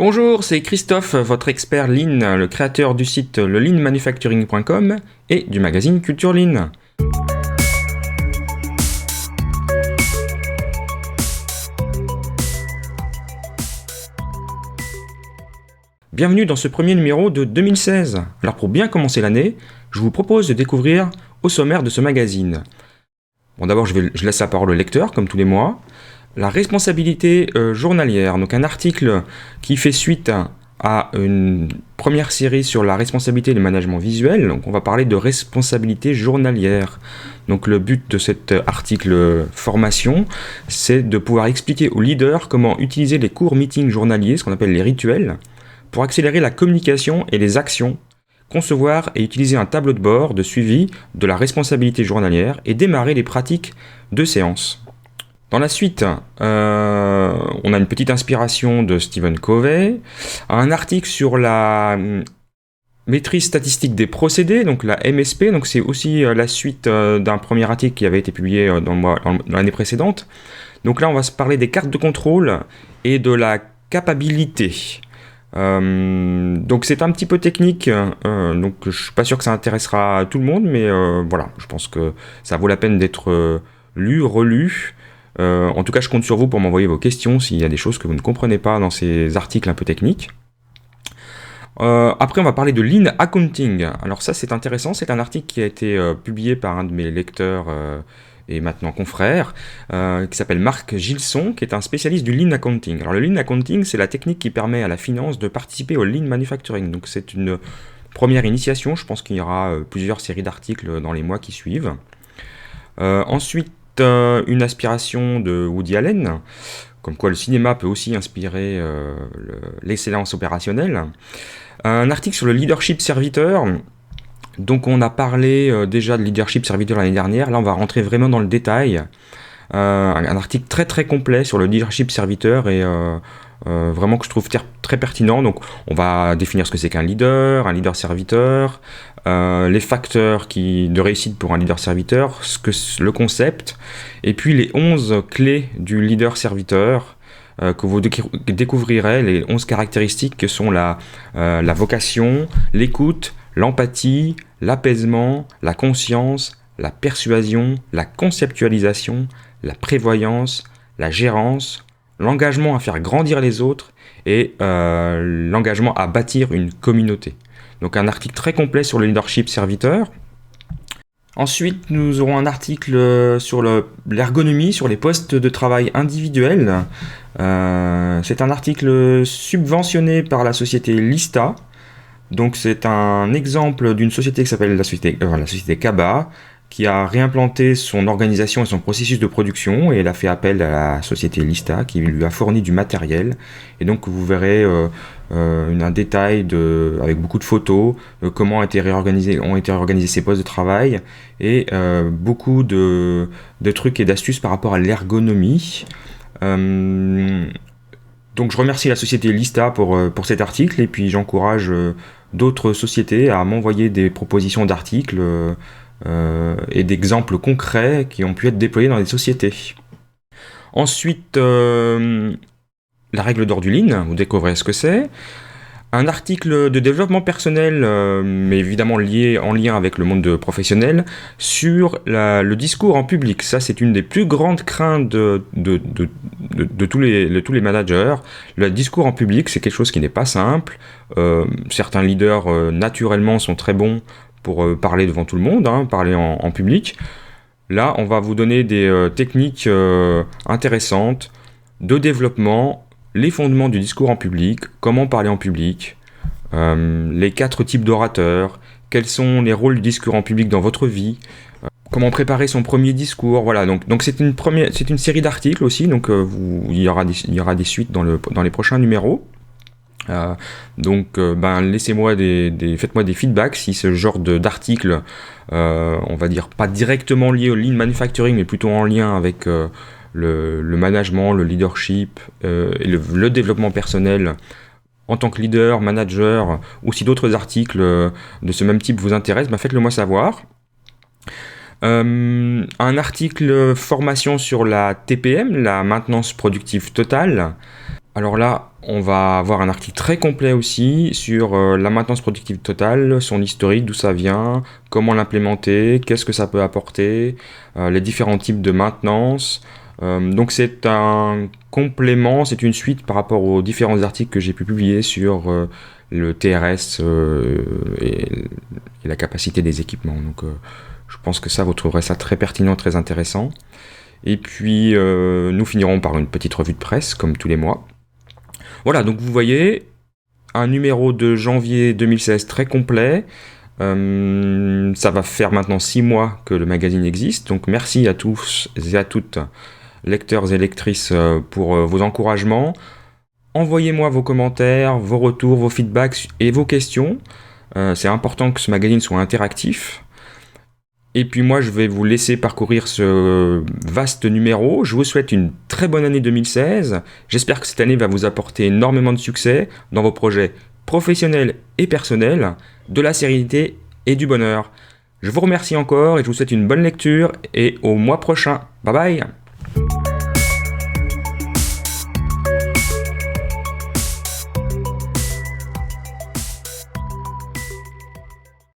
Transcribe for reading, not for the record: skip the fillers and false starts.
Bonjour, c'est Christophe, votre expert Lean, le créateur du site leanmanufacturing.com et du magazine Culture Lean. Bienvenue dans ce premier numéro de 2016. Alors pour bien commencer l'année, je vous propose de découvrir au sommaire de ce magazine. Bon, d'abord je laisse la parole au lecteur, comme tous les mois. La responsabilité journalière, donc un article qui fait suite à une première série sur la responsabilité et le management visuel. Donc on va parler de responsabilité journalière. Donc le but de cet article formation, c'est de pouvoir expliquer aux leaders comment utiliser les courts meetings journaliers, ce qu'on appelle les rituels, pour accélérer la communication et les actions, concevoir et utiliser un tableau de bord de suivi de la responsabilité journalière et démarrer les pratiques de séance. Dans la suite, on a une petite inspiration de Stephen Covey, un article sur la maîtrise statistique des procédés, donc la MSP, donc c'est aussi la suite d'un premier article qui avait été publié dans l'année précédente. Donc là, on va se parler des cartes de contrôle et de la capabilité. Donc c'est un petit peu technique, donc je suis pas sûr que ça intéressera tout le monde, mais voilà, je pense que ça vaut la peine d'être lu, relu. En tout cas, je compte sur vous pour m'envoyer vos questions s'il y a des choses que vous ne comprenez pas dans ces articles un peu techniques. Après, on va parler de Lean Accounting. Alors ça, c'est intéressant. C'est un article qui a été publié par un de mes lecteurs et maintenant confrère, qui s'appelle Marc Gilson, qui est un spécialiste du Lean Accounting. Alors le Lean Accounting, c'est la technique qui permet à la finance de participer au Lean Manufacturing. Donc c'est une première initiation. Je pense qu'il y aura plusieurs séries d'articles dans les mois qui suivent. Ensuite, une aspiration de Woody Allen, comme quoi le cinéma peut aussi inspirer l'excellence opérationnelle. Un article sur le leadership serviteur. Donc on a parlé déjà de leadership serviteur l'année dernière. Là on va rentrer vraiment dans le détail. Un article très très complet sur le leadership serviteur et vraiment que je trouve très pertinent. Donc on va définir ce que c'est qu'un leader serviteur, les facteurs de réussite pour un leader serviteur, le concept, et puis les 11 clés du leader serviteur que vous découvrirez, les 11 caractéristiques que sont la vocation, l'écoute, l'empathie, l'apaisement, la conscience, la persuasion, la conceptualisation, la prévoyance, la gérance, l'engagement à faire grandir les autres et l'engagement à bâtir une communauté. Donc un article très complet sur le leadership serviteur. Ensuite, nous aurons un article sur l'ergonomie, sur les postes de travail individuels. C'est un article subventionné par la société Lista. Donc c'est un exemple d'une société qui s'appelle la société Kaba, qui a réimplanté son organisation et son processus de production, et elle a fait appel à la société Lista, qui lui a fourni du matériel. Et donc vous verrez un détail avec beaucoup de photos, comment ont été réorganisés ces postes de travail, et beaucoup de trucs et d'astuces par rapport à l'ergonomie. Donc je remercie la société Lista pour cet article, et puis j'encourage d'autres sociétés à m'envoyer des propositions d'articles et d'exemples concrets qui ont pu être déployés dans des sociétés. Ensuite, la règle d'or du Lean, vous découvrez ce que c'est. Un article de développement personnel, mais évidemment en lien avec le monde professionnel, sur le discours en public. Ça, c'est une des plus grandes craintes de tous les managers. Le discours en public, c'est quelque chose qui n'est pas simple. Certains leaders, naturellement, sont très bons pour parler devant tout le monde, parler en public. Là, on va vous donner des techniques intéressantes de développement, les fondements du discours en public, comment parler en public, les 4 types d'orateurs, quels sont les rôles du discours en public dans votre vie, comment préparer son premier discours. Voilà, donc c'est une série d'articles aussi, donc il y aura des suites dans les prochains numéros. Laissez-moi faites-moi des feedbacks si ce genre d'article, on va dire pas directement lié au Lean Manufacturing, mais plutôt en lien avec le management, le leadership et le développement personnel en tant que leader, manager, ou si d'autres articles de ce même type vous intéressent, faites-le moi savoir. Un article formation sur la TPM, la maintenance productive totale. Alors là, on va avoir un article très complet aussi sur la maintenance productive totale, son historique, d'où ça vient, comment l'implémenter, qu'est-ce que ça peut apporter, les différents types de maintenance. Donc c'est un complément, c'est une suite par rapport aux différents articles que j'ai pu publier sur le TRS et la capacité des équipements. Donc je pense que ça, vous trouverez ça très pertinent, très intéressant. Et puis nous finirons par une petite revue de presse, comme tous les mois. Voilà, donc vous voyez, un numéro de janvier 2016 très complet. Ça va faire maintenant 6 mois que le magazine existe, donc merci à tous et à toutes, lecteurs et lectrices, pour vos encouragements. Envoyez-moi vos commentaires, vos retours, vos feedbacks et vos questions. C'est important que ce magazine soit interactif. Et puis moi, je vais vous laisser parcourir ce vaste numéro. Je vous souhaite une très bonne année 2016. J'espère que cette année va vous apporter énormément de succès dans vos projets professionnels et personnels, de la sérénité et du bonheur. Je vous remercie encore et je vous souhaite une bonne lecture et au mois prochain. Bye bye!